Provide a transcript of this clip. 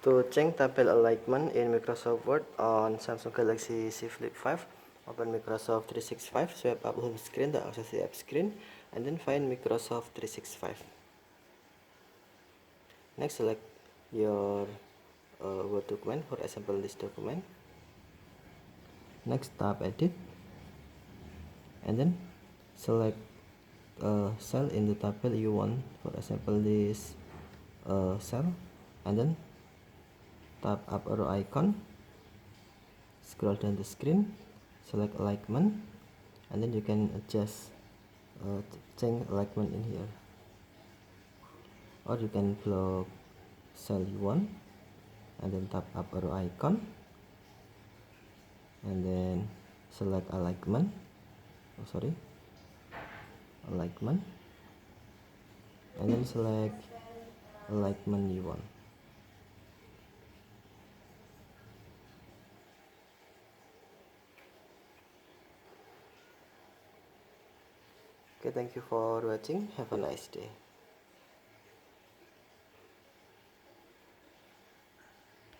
To change table alignment in Microsoft Word on Samsung Galaxy Z Flip 5, open Microsoft 365, swipe up home screen to access the app screen, and then find Microsoft 365. Next, select your Word document, for example this document. Next, tap edit, and then select cell in the table you want, for example this cell, and then tap up arrow icon, scroll down the screen, select alignment, and then you can adjust change alignment in here, or you can block cell you want, and then tap up arrow icon, and then select alignment, alignment, and then select alignment you want. Okay, thank you for watching. Have a nice day.